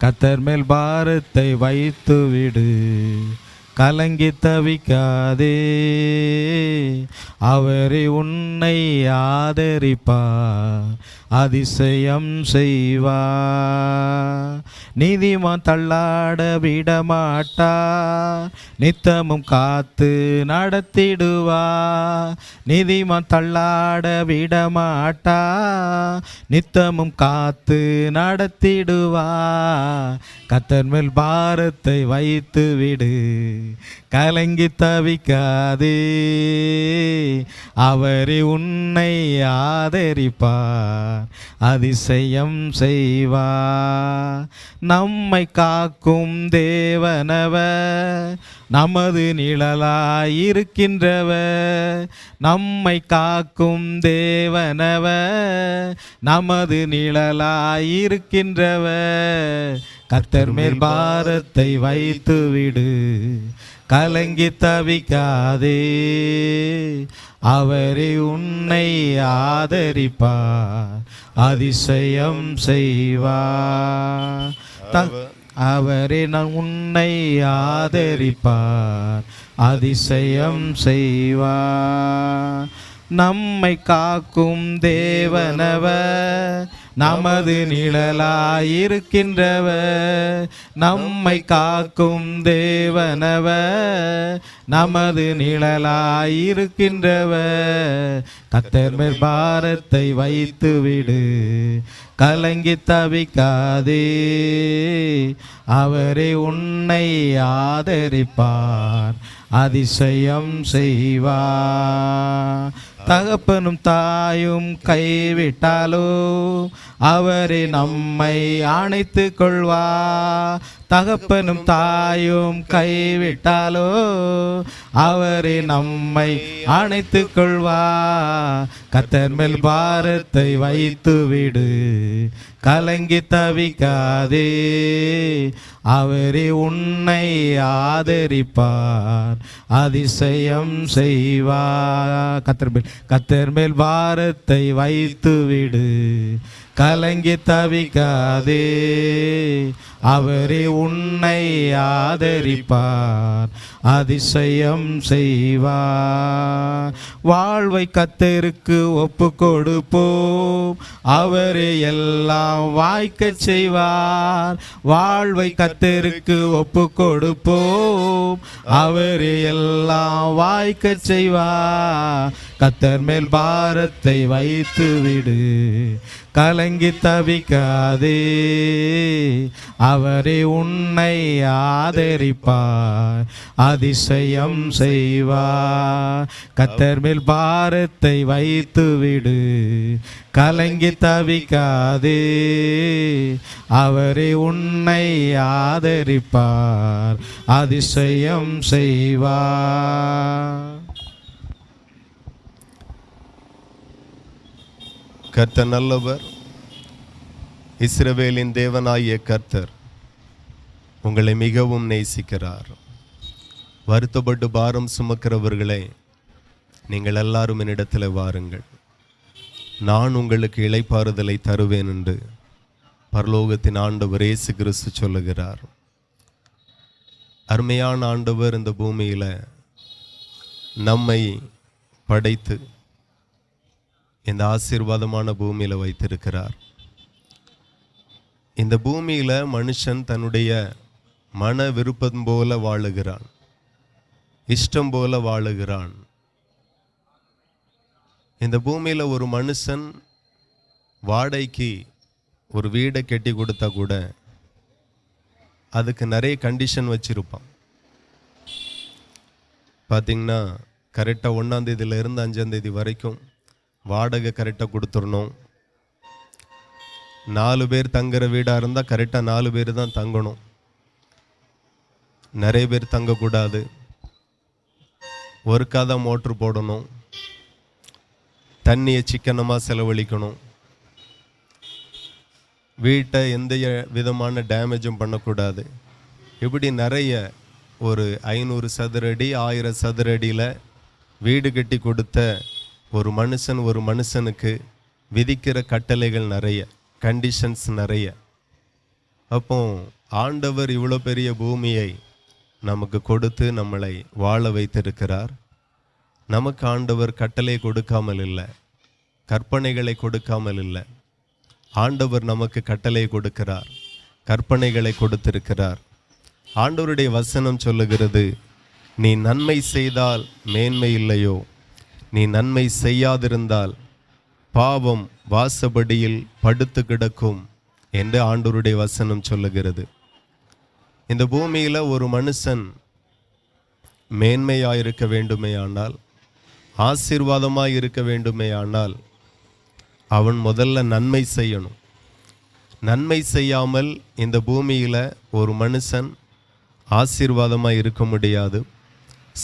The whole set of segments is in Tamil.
கர்த்தர் மேல் பாரத்தை வைத்து விடு, கலங்கி தவிக்காதே. அவரே உன்னை ஆதரிப்பார், அதிசயம் செய்வார். நீதிமான் தள்ளாட விடமாட்டார், நித்தமும் காத்து நடத்திடுவார். நீதிமான் தள்ளாட விடமாட்டார், நித்தமும் காத்து நடத்திடுவார். கர்த்தர் மேல் பாரத்தை வைத்து விடு, கலங்கி தவிக்காதே. அவரே உன்னை ஆதரிப்பார், அதிசயம் செய்வார். நம்மை காக்கும் தேவனவர், நமது நிழலாயிருக்கின்றவர். நம்மை காக்கும் தேவனவர், நமது நிழலாயிருக்கின்றவர். கர்த்தர் மேல் பாரத்தை வைத்து விடு, கலங்கி தவிக்காதே. அவரே உன்னை ஆதரிப்பார், அதிசயம் செய்வார். அவரே உன்னை ஆதரிப்பார், அதிசயம் செய்வார். நம்மை காக்கும் தேவனவர், நமது நிழலாயிருக்கின்றவர். நம்மை காக்கும் தேவனவர், நமது நிழலாயிருக்கின்றவர். கர்த்தர் மேல் பாரத்தை வைத்து விடு, கலங்கி தவிக்காதே. அவரே உன்னை ஆதரிப்பார், அதிசயம் செய்வார். தகப்பனும் தாயும் கைவிட்டாலோ, அவரே நம்மை அணைத்து கொள்வார். தகப்பனும் தாயும் கைவிட்டாலோ, அவரே நம்மை அணைத்து கொள்வார். கர்த்தர் மேல் பாரத்தை வைத்து விடு, கலங்கி தவிக்காதே. அவரே உன்னை ஆதரிப்பார், அதிசயம் செய்வார். கர்த்தர் மேல் பாரத்தை வைத்து விடு, கலங்கி தவிக்காதே. அவரே உன்னை ஆதரிப்பார், அதிசயம் செய்வார். வாழ்வை கர்த்தருக்கு ஒப்பு கொடுப்போம், அவரே எல்லாம் வாய்க்கச் செய்வார். வாழ்வை கர்த்தருக்கு ஒப்பு கொடுப்போம், அவரே எல்லாம் வாய்க்கச் செய்வார். கர்த்தர் மேல் பாரத்தை வைத்து விடு, கலங்கி தவிக்காதே. அவரே உன்னை ஆதரிப்பார், அதிசயம் செய்வார். கர்த்தர் மேல் பாரத்தை வைத்து விடு, கலங்கி தவிக்காதே. அவரே உன்னை ஆதரிப்பார், அதிசயம் செய்வார். கர்த்தர் நல்லவர். இஸ்ரவேலின் தேவனாகிய கர்த்தர் உங்களை மிகவும் நேசிக்கிறார். வருத்தப்பட்டு பாரம் சுமக்கிறவர்களே, நீங்கள் எல்லாரும் என்னிடத்தில் வாருங்கள், நான் உங்களுக்கு இளைப்பாறுதலை தருவேன் என்று பரலோகத்தின் ஆண்டவர் இயேசு கிறிஸ்து சொல்லுகிறார். அருமையான ஆண்டவர் இந்த பூமியில் நம்மை படைத்து இந்த ஆசீர்வாதமான பூமியில் வைத்திருக்கிறார். இந்த பூமியில் மனுஷன் தன்னுடைய மன விருப்பம் போல வாழுகிறான், இஷ்டம் போல வாழுகிறான். இந்த பூமியில் ஒரு மனுஷன் வாடகைக்கு ஒரு வீடை கட்டி கொடுத்தா கூட அதுக்கு நிறைய கண்டிஷன் வச்சிருப்பான். பார்த்திங்கன்னா கரெக்டாக 1ஆம் தேதியிலிருந்து 5ஆம் தேதி வரைக்கும் வாடகை கரெக்டாக கொடுத்துடணும். 4 பேர் தங்குற வீடாக இருந்தால் கரெக்டாக 4 பேர் தான் தங்கணும், நிறைய பேர் தங்கக்கூடாது. ஒருக்காத மோட்ரு போடணும், தண்ணியை சிக்கனமாக செலவழிக்கணும், வீட்டை எந்த விதமான டேமேஜும் பண்ணக்கூடாது. இப்படி நிறைய ஒரு 500 சதுரடி 1000 சதுரடியில் வீடு கட்டி கொடுத்த ஒரு மனுஷனுக்கு விதிக்கிற கட்டளைகள் நிறைய, கண்டிஷன்ஸ் நிறைய. அப்போ ஆண்டவர் இவ்வளோ பெரிய பூமியை நமக்கு கொடுத்து நம்மளை வாழ வைத்திருக்கிறார். நமக்கு ஆண்டவர் கட்டளை கொடுக்காமல் இல்லை, கற்பனைகளை கொடுக்காமல் இல்லை. ஆண்டவர் நமக்கு கட்டளை கொடுக்கிறார், கற்பனைகளை கொடுத்திருக்கிறார். ஆண்டவருடைய வசனம் சொல்லுகிறது, நீ நன்மை செய்தால் மேன்மை இல்லையோ, நீ நன்மை செய்யாதிருந்தால் பாவம் வாசபடியில் படுத்து கிடக்கும் என்று ஆண்டவருடைய வசனம் சொல்லுகிறது. இந்த பூமியில் ஒரு மனுஷன் மேன்மையாயிருக்க வேண்டுமேயானால், ஆசீர்வாதமாய் இருக்க வேண்டுமேயானால் அவன் முதல்ல நன்மை செய்யணும். நன்மை செய்யாமல் இந்த பூமியில் ஒரு மனுஷன் ஆசீர்வாதமாக இருக்க முடியாது,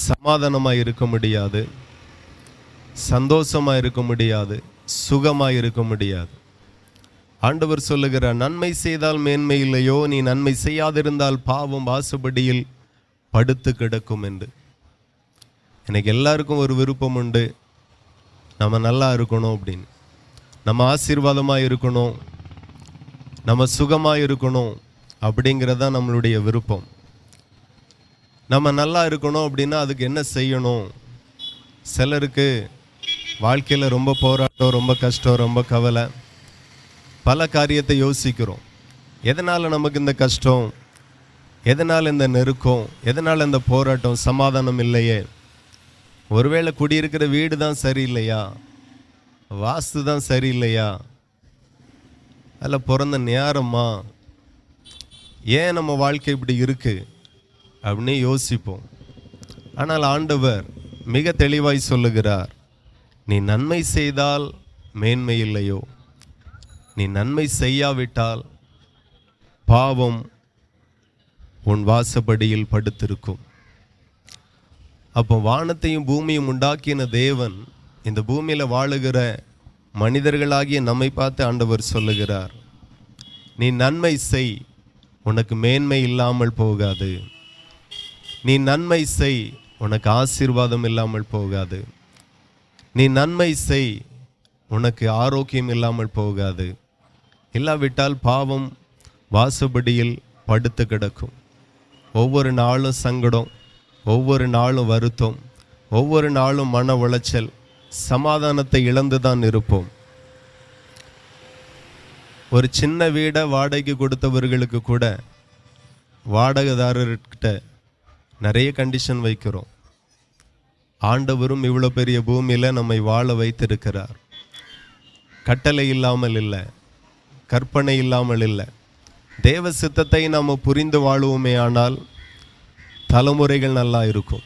சமாதானமாக இருக்க முடியாது, சந்தோஷமாக இருக்க முடியாது, சுகமாக இருக்க முடியாது. ஆண்டவர் சொல்லுகிறார், நன்மை செய்தால் மேன்மை இல்லையோ, நீ நன்மை செய்யாதிருந்தால் பாவம் வாசபடியில் படுத்து கிடக்கும் என்று. எனக்கு எல்லாருக்கும் ஒரு விருப்பம் உண்டு, நம்ம நல்லா இருக்கணும் அப்படின்னு, நம்ம ஆசீர்வாதமாக இருக்கணும், நம்ம சுகமாக இருக்கணும் அப்படிங்கிறதான் நம்மளுடைய விருப்பம். நம்ம நல்லா இருக்கணும் அப்படின்னா அதுக்கு என்ன செய்யணும்? சிலருக்கு வாழ்க்கையில் ரொம்ப போராட்டம், ரொம்ப கஷ்டம், ரொம்ப கவலை, பல காரியத்தை யோசிக்கிறோம். எதனால் நமக்கு இந்த கஷ்டம், எதனால் இந்த நெருக்கம், எதனால் இந்த போராட்டம், சமாதானம் இல்லையே? ஒருவேளை குடியிருக்கிற வீடு தான் சரியில்லையா, வாஸ்து தான் சரியில்லையா, அதில் பிறந்த நேரமா, ஏன் நம்ம வாழ்க்கை இப்படி இருக்கு அப்படின்னு யோசிப்போம். ஆனால் ஆண்டவர் மிக தெளிவாய் சொல்லுகிறார், நீ நன்மை செய்தால் மேன்மை இல்லையோ, நீ நன்மை செய்யாவிட்டால் பாவம் உன் வாசப்படியில் படுத்திருக்கும். அப்போ வானத்தையும் பூமியும் உண்டாக்கின தேவன் இந்த பூமியில் வாழுகிற மனிதர்களாகிய நம்மை பார்த்து ஆண்டவர் சொல்லுகிறார், நீ நன்மை செய், உனக்கு மேன்மை இல்லாமல் போகாது. நீ நன்மை செய், உனக்கு ஆசீர்வாதம் இல்லாமல் போகாது. நீ நன்மை செய், உனக்கு ஆரோக்கியம் இல்லாமல் போகாது. இல்லாவிட்டால் பாவம் வாசப்படியில் படுத்து கிடக்கும். ஒவ்வொரு நாளும் சங்கடம், ஒவ்வொரு நாளும் வருத்தம், ஒவ்வொரு நாளும் மன உளைச்சல், சமாதானத்தை இழந்து தான் இருப்போம். ஒரு சின்ன வீடை வாடகைக்கு கொடுத்தவர்களுக்கு கூட வாடகைதாரர்கிட்ட நிறைய கண்டிஷன் வைக்கிறோம். ஆண்டவரும் இவ்வளோ பெரிய பூமியில் நம்மை வாழ வைத்திருக்கிறார். கட்டளை இல்லாமல் இல்லை, கற்பனை இல்லாமல் இல்லை. தேவ சித்தத்தை நாம் புரிந்து வாழுவோமே ஆனால் தலைமுறைகள் நல்லா இருக்கும்.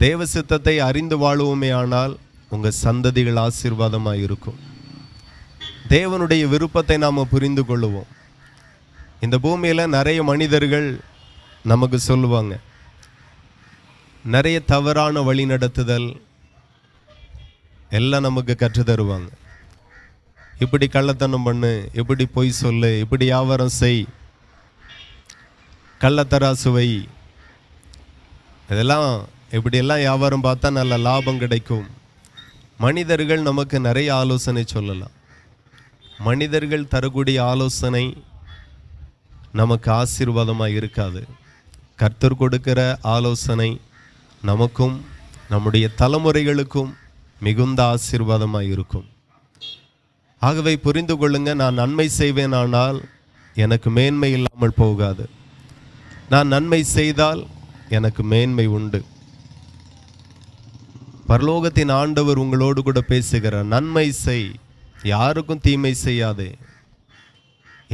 தேவ சித்தத்தை அறிந்து வாழுவோமே ஆனால் உங்கள் சந்ததிகள் ஆசீர்வாதமாக இருக்கும். தேவனுடைய விருப்பத்தை நாம் புரிந்து கொள்ளுவோம். இந்த பூமியில் நிறைய மனிதர்கள் நமக்கு சொல்லுவாங்க, நிறைய தவறான வழி நடத்துதல் எல்லாம் நமக்கு கற்று தருவாங்க. இப்படி கள்ளத்தனம் பண்ணு, இப்படி பொய் சொல்லு, இப்படி வியாபாரம் செய், கள்ளத்தராசு வை, இதெல்லாம் இப்படியெல்லாம் வியாபாரம் பார்த்தா நல்ல லாபம் கிடைக்கும். மனிதர்கள் நமக்கு நிறைய ஆலோசனை சொல்லலாம். மனிதர்கள் தரக்கூடிய ஆலோசனை நமக்கு ஆசீர்வாதமாக இருக்காது. கர்த்தர் கொடுக்கிற ஆலோசனை நமக்கும் நம்முடைய தலைமுறைகளுக்கும் மிகுந்த ஆசீர்வாதமாக இருக்கும். ஆகவே புரிந்து கொள்ளுங்க, நான் நன்மை செய்வேனானால் எனக்கு மேன்மை இல்லாமல் போகாது. நான் நன்மை செய்தால் எனக்கு மேன்மை உண்டு. பரலோகத்தின் ஆண்டவர் உங்களோடு கூட பேசுகிறார், நன்மை செய், யாருக்கும் தீமை செய்யாதே,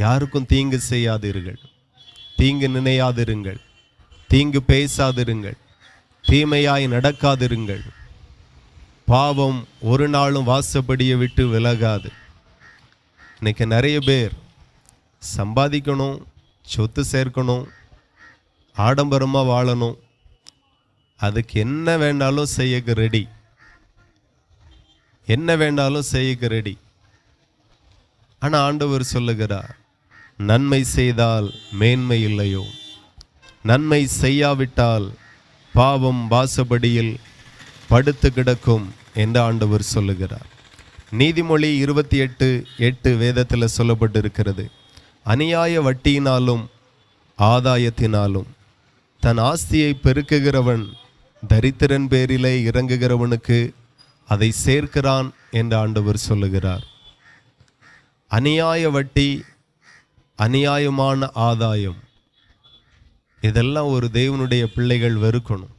யாருக்கும் தீங்கு செய்யாதீர்கள், தீங்கு நினையாதிருங்கள், தீங்கு பேசாதிருங்கள், தீமையாய் நடக்காதிருங்கள். பாவம் ஒரு நாளும் வாசப்படியை விட்டு விலகாது. இன்னைக்கு நிறைய பேர் சம்பாதிக்கணும், சொத்து சேர்க்கணும், ஆடம்பரமாக வாழணும், அதுக்கு என்ன வேண்டாலும் செய்யக்கு ரெடி, என்ன வேண்டாலும் செய்யக்கு ரெடி. ஆனால் ஆண்டவர் சொல்லுகிறார், நன்மை செய்தால் மேன்மை இல்லையோ, நன்மை செய்யாவிட்டால் பாவம் வாசப்படியில் படுத்து கிடக்கும் என்று ஆண்டவர் சொல்லுகிறார். நீதிமொழி 28:8 வேதத்தில் சொல்லப்பட்டிருக்கிறது, அநியாய வட்டியினாலும் ஆதாயத்தினாலும் தன் ஆஸ்தியை பெருக்குகிறவன் தரித்திரன் பேரிலே இறங்குகிறவனுக்கு அதை சேர்க்கிறான் என்று ஆண்டவர் சொல்லுகிறார். அநியாய வட்டி, அநியாயமான ஆதாயம், இதெல்லாம் ஒரு தேவனுடைய பிள்ளைகள் வெறுக்கணும்.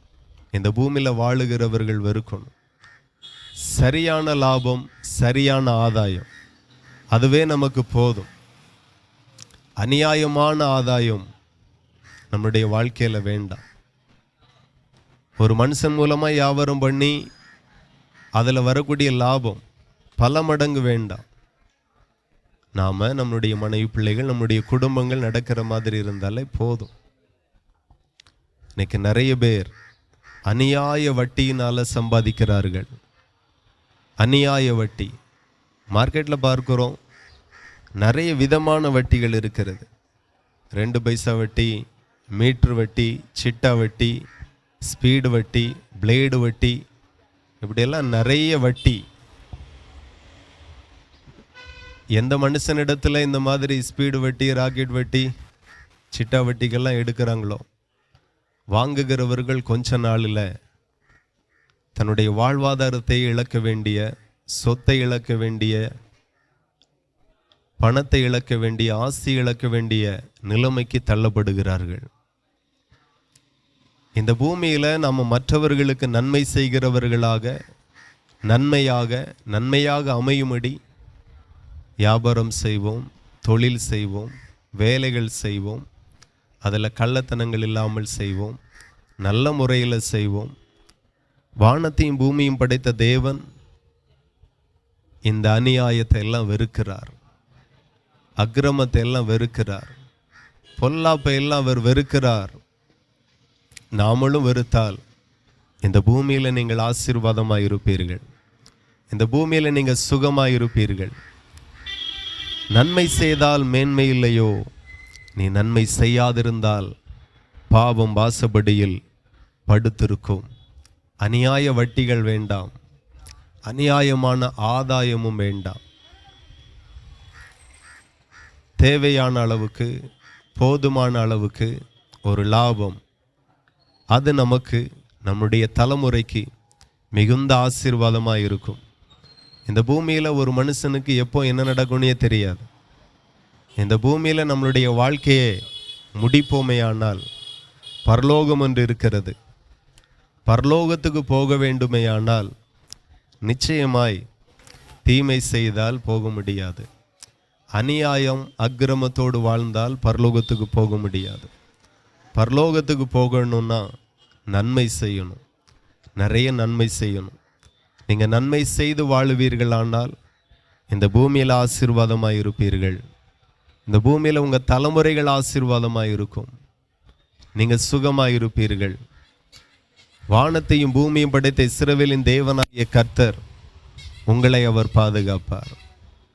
இந்த பூமியில் வாழுகிறவர்கள் வெறுக்கணும். சரியான லாபம், சரியான ஆதாயம், அதுவே நமக்கு போதும். அநியாயமான ஆதாயம் நம்முடைய வாழ்க்கையில் வேண்டாம். ஒரு மனுஷன் மூலமாக வியாபாரம் பண்ணி அதில் வரக்கூடிய லாபம் பல மடங்கு வேண்டாம். நாம் நம்முடைய மனைவி பிள்ளைகள், நம்முடைய குடும்பங்கள் நடக்கிற மாதிரி இருந்தாலே போதும். இன்னைக்கு நிறைய பேர் அநியாய வட்டியினால் சம்பாதிக்கிறார்கள். அநியாய வட்டி மார்க்கெட்டில் பார்க்குறோம். நிறைய விதமான வட்டிகள் இருக்கிறது. 2 பைசா வட்டி, மீட்ரு வட்டி, சிட்டா வட்டி, ஸ்பீடு வட்டி, பிளேடு வட்டி, இப்படியெல்லாம் நிறைய வட்டி. எந்த மனுஷனிடத்தில் இந்த மாதிரி ஸ்பீடு வட்டி, ராக்கெட் வட்டி, சிட்டா வட்டிகள்லாம் எடுக்கிறாங்களோ, வாங்குகிறவர்கள் கொஞ்ச நாளில் தன்னுடைய வாழ்வாதாரத்தை இழக்க வேண்டிய, சொத்தை இழக்க வேண்டிய, பணத்தை இழக்க வேண்டிய, ஆஸ்தி இழக்க வேண்டிய நிலைமைக்கு தள்ளப்படுகிறார்கள். இந்த பூமியில் நாம் மற்றவர்களுக்கு நன்மை செய்கிறவர்களாக, நன்மையாக அமையும்படி வியாபாரம் செய்வோம், தொழில் செய்வோம், வேலைகள் செய்வோம். அதில் கள்ளத்தனங்கள் இல்லாமல் செய்வோம், நல்ல முறையில் செய்வோம். வானத்தையும் பூமியும் படைத்த தேவன் இந்த அநியாயத்தை எல்லாம் வெறுக்கிறார். அக்கிரமத்தை எல்லாம் வெறுக்கிறார். பொல்லாப்பை எல்லாம் அவர் வெறுக்கிறார். நாமளும் வெறுத்தால் இந்த பூமியில் நீங்கள் ஆசீர்வாதமாக இருப்பீர்கள். இந்த பூமியில் நீங்கள் சுகமாக இருப்பீர்கள். நன்மை செய்தால் மேன்மை இல்லையோ, நீ நன்மை செய்யாதிருந்தால் பாவம் வாசப்படியில் படுத்திருக்கும். அநியாய வட்டிகள் வேண்டாம், அநியாயமான ஆதாயமும் வேண்டாம். தேவையான அளவுக்கு, போதுமான அளவுக்கு ஒரு லாபம், அது நமக்கு, நம்முடைய தலைமுறைக்கு மிகுந்த ஆசீர்வாதமாக இருக்கும். இந்த பூமியில் ஒரு மனுஷனுக்கு எப்போ என்ன நடக்கும்னே தெரியாது. இந்த பூமியில் நம்மளுடைய வாழ்க்கையை முடிப்போமேயானால் பரலோகம் என்று இருக்கிறது. பரலோகத்துக்கு போக வேண்டுமேயானால் நிச்சயமாய் தீமை செய்தால் போக முடியாது. அநியாயம், அக்கிரமத்தோடு வாழ்ந்தால் பரலோகத்துக்கு போக முடியாது. பரலோகத்துக்கு போகணும்னா நன்மை செய்யணும், நிறைய நன்மை செய்யணும். நீங்கள் நன்மை செய்து வாழுவீர்களானால் இந்த பூமியில் ஆசீர்வாதமாக இருப்பீர்கள். இந்த பூமியில் உங்கள் தலைமுறைகள் ஆசீர்வாதமாக இருக்கும். நீங்கள் சுகமாக இருப்பீர்கள். வானத்தையும் பூமியும் படைத்த இஸ்ரவேலின் தேவனாகிய கர்த்தர் உங்களை அவர் பாதுகாப்பார்.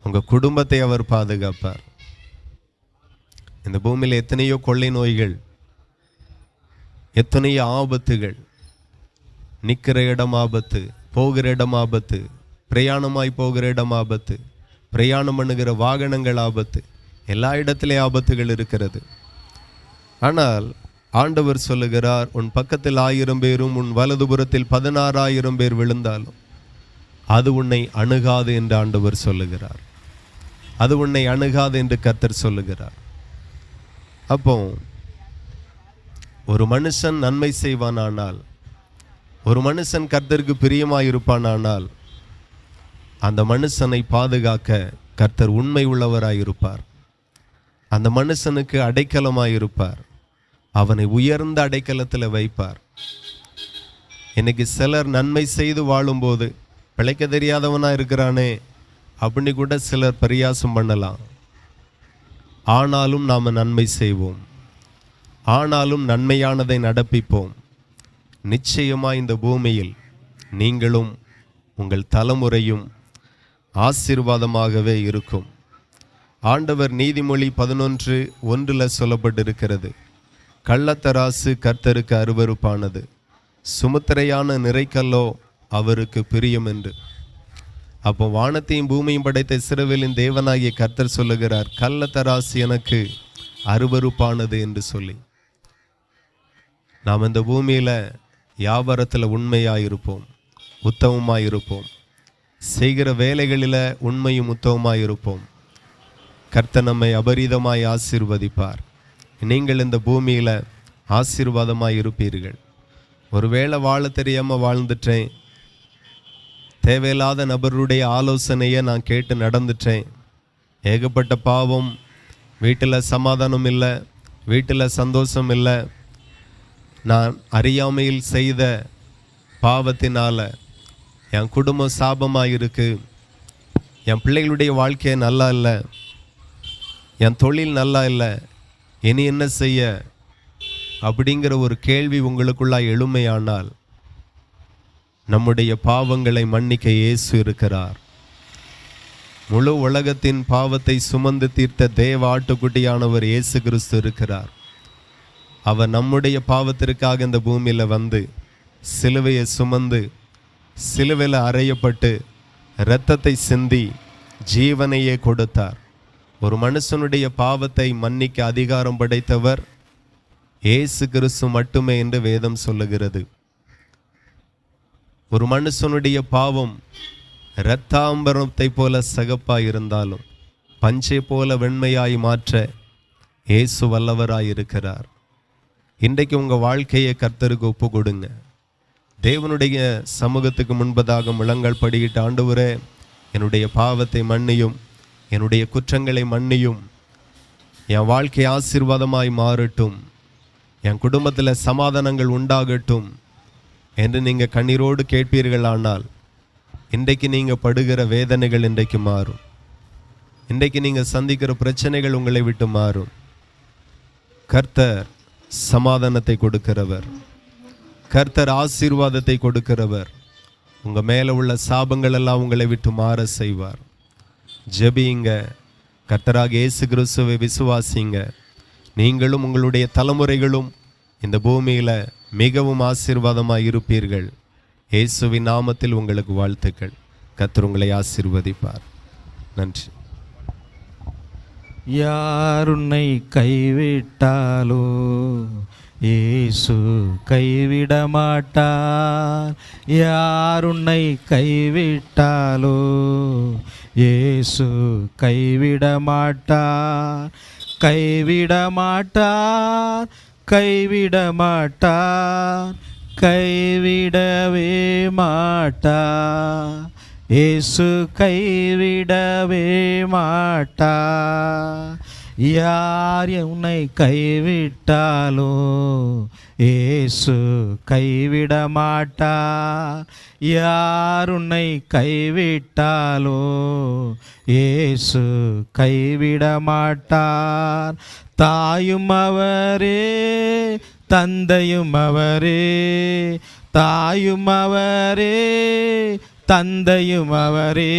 உங்கள் குடும்பத்தை அவர் பாதுகாப்பார். இந்த பூமியில் எத்தனையோ கொள்ளை நோய்கள், எத்தனையோ ஆபத்துகள், நிற்கிற இடம் ஆபத்து, போகிற இடம் ஆபத்து, பிரயாணமாய் போகிற இடம் ஆபத்து, பிரயாணம் பண்ணுகிற வாகனங்கள் ஆபத்து, எல்லா இடத்திலே ஆபத்துகள் இருக்கிறது. ஆனால் ஆண்டவர் சொல்லுகிறார், உன் பக்கத்தில் 1000 பேரும் உன் வலதுபுறத்தில் 16,000 பேர் விழுந்தாலும் அது உன்னை அணுகாது என்று ஆண்டவர் சொல்லுகிறார். அது உன்னை அணுகாது என்று கர்த்தர் சொல்லுகிறார். அப்போ ஒரு மனுஷன் நன்மை செய்வானானால், ஒரு மனுஷன் கர்த்தருக்கு பிரியமாயிருப்பானானால் அந்த மனுஷனை பாதுகாக்க கர்த்தர் உண்மை உள்ளவராயிருப்பார். அந்த மனுஷனுக்கு அடைக்கலமாயிருப்பார். அவனை உயர்ந்த அடைக்கலத்தில் வைப்பார். இன்னைக்கு சிலர் நன்மை செய்து வாழும்போது பிழைக்க தெரியாதவனா இருக்கிறானே அப்படின்னு கூட சிலர் பரியாசம் பண்ணலாம். ஆனாலும் நாம் நன்மை செய்வோம், ஆனாலும் நன்மையானதை நடப்பிப்போம். நிச்சயமாக இந்த பூமியில் நீங்களும் உங்கள் தலைமுறையும் ஆசீர்வாதமாகவே இருக்கும். ஆண்டவர் நீதிமொழி 11:1 சொல்லப்பட்டிருக்கிறது, கள்ளத்தராசு கர்த்தருக்கு அருவருப்பானது, சுமுத்திரையான நிறைக்கல்லோ அவருக்கு பிரியம் என்று. அப்போ வானத்தையும் பூமியும் படைத்த இஸ்ரவேலின் தேவனாகிய கர்த்தர் சொல்லுகிறார், கள்ளத்தராசு எனக்கு அருவருப்பானது என்று சொல்லி. நாம் இந்த பூமியில் வியாபாரத்தில் உண்மையாயிருப்போம், உத்தமமாயிருப்போம். செய்கிற வேலைகளில் உண்மையும் உத்தமமாயிருப்போம். கர்த்தர் நம்மை அபரீதமாய் ஆசீர்வதிப்பார். நீங்கள் இந்த பூமியில் ஆசீர்வாதமாய் இருப்பீர்கள். ஒருவேளை வாழ தெரியாமல் வாழ்ந்துட்டேன், தேவையில்லாத நபருடைய ஆலோசனையை நான் கேட்டு நடந்துட்டேன், ஏகப்பட்ட பாவம், வீட்டில் சமாதானம் இல்லை, வீட்டில் சந்தோஷம் இல்லை, நான் அறியாமையில் செய்த பாவத்தினால் என் குடும்பம் சாபமாக இருக்குது, என் பிள்ளைகளுடைய வாழ்க்கை நல்லா இல்லை, என் தொழில் நல்லா இல்லை, இனி என்ன செய்ய அப்படிங்கிற ஒரு கேள்வி உங்களுக்குள்ளாய் எழுமையானால், நம்முடைய பாவங்களை மன்னிக்க இயேசு இருக்கிறார். முழு உலகத்தின் பாவத்தை சுமந்து தீர்த்த தேவ ஆட்டுக்குட்டியானவர் இயேசு கிறிஸ்து இருக்கிறார். அவர் நம்முடைய பாவத்திற்காக இந்த பூமியில் வந்து சிலுவையை சுமந்து, சிலுவையில் அறையப்பட்டு இரத்தத்தை சிந்தி ஜீவனையே கொடுத்தார். ஒரு மனுஷனுடைய பாவத்தை மன்னிக்க அதிகாரம் படைத்தவர் இயேசு கிறிஸ்து மட்டுமே என்று வேதம் சொல்லுகிறது. ஒரு மனுஷனுடைய பாவம் இரத்தாம்பரத்தை போல சகப்பாய் இருந்தாலும் பஞ்சை போல வெண்மையாய் மாற்ற இயேசு வல்லவராய் இருக்கிறார். இன்றைக்கு உங்கள் வாழ்க்கையை கர்த்தருக்கு ஒப்பு கொடுங்க. தேவனுடைய சமூகத்துக்கு முன்பதாக முழங்கால் படியிட்டு, ஆண்டவரே என்னுடைய பாவத்தை மன்னியும், என்னுடைய குற்றங்களை மன்னியும், என் வாழ்க்கை ஆசீர்வாதமாய் மாறட்டும், என் குடும்பத்தில் சமாதானங்கள் உண்டாகட்டும் என்று நீங்கள் கண்ணீரோடு கேட்பீர்களானால், இன்றைக்கு நீங்கள் படுகிற வேதனைகள் இன்றைக்கு மாறும். இன்றைக்கு நீங்கள் சந்திக்கிற பிரச்சனைகள் உங்களை விட்டு மாறும். கர்த்தர் சமாதானத்தை கொடுக்கிறவர், கர்த்தர் ஆசீர்வாதத்தை கொடுக்கிறவர். உங்கள் மேலே உள்ள சாபங்கள் எல்லாம் உங்களை விட்டு மாற செய்வார். ஜெபியுங்க, கர்த்தராக இயேசு கிறிஸ்துவை விசுவாசிங்க. நீங்களும் உங்களுடைய தலைமுறைகளும் இந்த பூமியில் மிகவும் ஆசீர்வாதமாக இருப்பீர்கள். இயேசுவின் நாமத்தில் உங்களுக்கு வாழ்த்துக்கள். கர்த்தர் உங்களை ஆசீர்வதிப்பார். நன்றி. யார் உன்னை கைவிட்டாலோ இயேசு கைவிட மாட்டார். யார் உன்னை கைவிட்டாலோ இயேசு கைவிட மாட்டார். கைவிட மாட்டார், கைவிட மாட்டார், கைவிடவே மாட்டார். இயேசு கைவிடவே மாட்டார். யார் உன்னை கைவிட்டாலோ இயேசு கைவிட மாட்டார். யார் உன்னை கைவிட்டாலோ இயேசு கைவிட மாட்டார். தாயும் அவரே, தந்தையும் அவரே, தாயும் அவரே, தந்தையும் அவரே.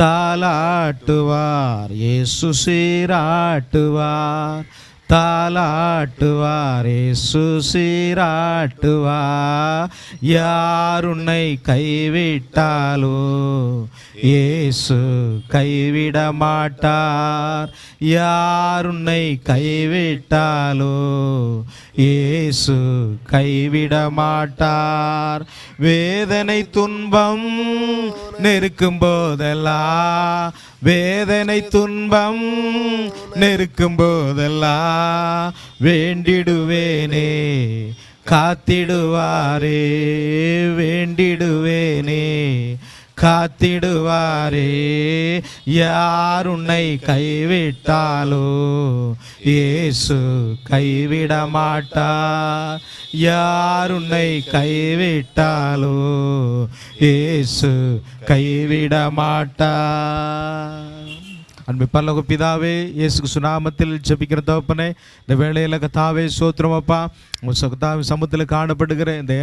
தாலாட்டுவார் இயேசு சீராட்டுவார். தாலாட்டுவார் இயேசு சீராட்டுவார். யார் உன்னை கைவிட்டாலோ இயேசு கைவிட மாட்டார். யார் உன்னை கைவிட்டாலோ இயேசு கைவிட மாட்டார். வேதனை துன்பம் நெருக்கும் போதெல்லாம், வேதனை துன்பம் நெருக்கும் போதெல்லாம் வேண்டிடுவேனே காத்திடுவாரே. வேண்டிடுவேனே காத்திடுவாரே. யார் உன்னை கைவிட்டாலோ இயேசு கைவிட மாட்டார். யார் உன்னை கைவிட்டாலோ இயேசு கைவிட மாட்டார். அன்பு பரலோக பிதாவே, இயேசு கிறிஸ்து நாமத்தில் ஜெபிக்கிற தகப்பனே, இந்த வேளையில் கர்த்தாவே ஸ்தோத்திரம் அப்பா. உங்கள் சமூகத்தில் காணப்படுகிற இந்த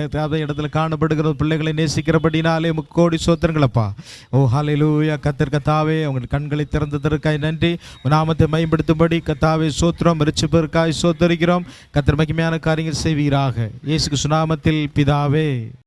இடத்துல காணப்படுகிற பிள்ளைகளை நேசிக்கிறபடினாலே கோடி ஸ்தோத்திரங்களப்பா. ஓ ஹல்லேலூயா. கர்த்தாவே உங்கள் கண்களை திறந்ததற்காய் நன்றி. உங்கள் நாமத்தை மேம்படுத்தும்படி கர்த்தாவே ஸ்தோத்திரம். இரட்சிப்பதற்காய் ஸ்தோத்திரிக்கிறோம். கர்த்தர் மகிமையான காரியங்கள் செய்வீராக. இயேசு கிறிஸ்து நாமத்தில் பிதாவே.